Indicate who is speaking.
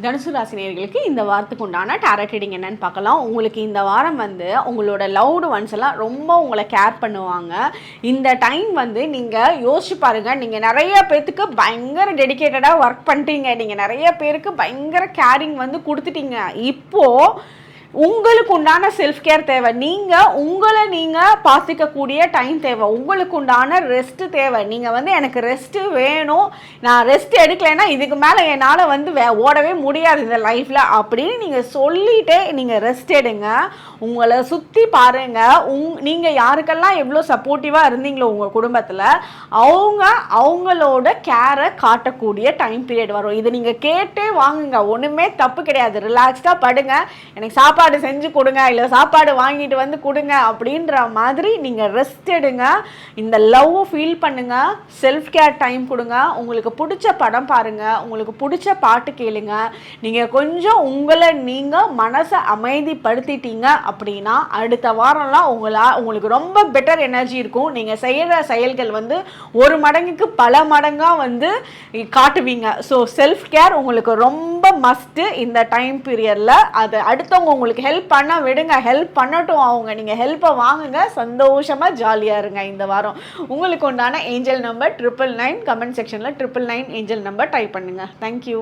Speaker 1: தனுசு ராசி நேயர்களுக்கு இந்த வாரத்துக்கு உண்டான டாரட் ரீடிங் என்னன்னு பார்க்கலாம். உங்களுக்கு இந்த வாரம் உங்களோட லவ்டு ஒன்ஸ் எல்லாம் ரொம்ப உங்களை கேர் பண்ணுவாங்க. இந்த டைம் நீங்கள் யோசிச்சு பாருங்கள். நீங்கள் நிறைய பேர்த்துக்கு பயங்கர டெடிக்கேட்டடாக ஒர்க் பண்ணிட்டீங்க. நீங்கள் நிறைய பேருக்கு பயங்கர கேரிங் கொடுத்துட்டீங்க. இப்போது உங்களுக்கு உண்டான செல்ஃப் கேர் தேவை. உங்களை பார்த்துக்கக்கூடிய டைம் தேவை. உங்களுக்கு உண்டான ரெஸ்ட் தேவை. நீங்கள் எனக்கு ரெஸ்ட்டு வேணும், நான் ரெஸ்ட் எடுக்கலைன்னா இதுக்கு மேலே என்னால் ஓடவே முடியாது இந்த லைஃப்பில் அப்படின்னு நீங்கள் சொல்லிகிட்டே நீங்கள் ரெஸ்ட் எடுங்க. உங்களை சுற்றி பாருங்கள். நீங்கள் யாருக்கெல்லாம் எவ்வளோ சப்போர்ட்டிவாக இருந்தீங்களோ உங்கள் குடும்பத்தில் அவங்களோட கேரை காட்டக்கூடிய டைம் பீரியட் வரும். இதை நீங்கள் கேட்டே வாங்குங்க. ஒன்றுமே தப்பு கிடையாது. ரிலாக்ஸ்டாக படுங்க. எனக்கு சாப்பாடு செஞ்சு கொடுங்க, இல்லை சாப்பாடு வாங்கிட்டு கொடுங்க அப்படின்ற மாதிரி நீங்கள் ரெஸ்ட் எடுங்க. இந்த லவ் ஃபீல் பண்ணுங்க. செல்ஃப் கேர் டைம் கொடுங்க. உங்களுக்கு பிடிச்ச படம் பாருங்க, உங்களுக்கு பிடிச்ச பாட்டு கேளுங்க. நீங்கள் கொஞ்சம் உங்களை நீங்கள் மனசை அமைதிப்படுத்திட்டீங்க அப்படின்னா அடுத்த வாரம்லாம் உங்களுக்கு ரொம்ப பெட்டர் எனர்ஜி இருக்கும். நீங்கள் செய்கிற செயல்கள் ஒரு மடங்குக்கு பல மடங்காக காட்டுவீங்க. ஸோ செல்ஃப் கேர் உங்களுக்கு ரொம்ப மஸ்ட்டு இந்த டைம் பீரியடில். அது அடுத்தவங்க உங்களுக்கு ஹெல்ப் பண்ண விடுங்க, ஹெல்ப் பண்ணட்டும் அவங்க. நீங்கள் ஹெல்ப்பை வாங்குங்க, சந்தோஷமாக ஜாலியாக இருங்க இந்த வாரம். உங்களுக்கு உண்டான ஏஞ்சல் நம்பர் 999. கமெண்ட் செக்ஷனில் 999 ஏஞ்சல் நம்பர் டைப் பண்ணுங்கள். தேங்க்யூ.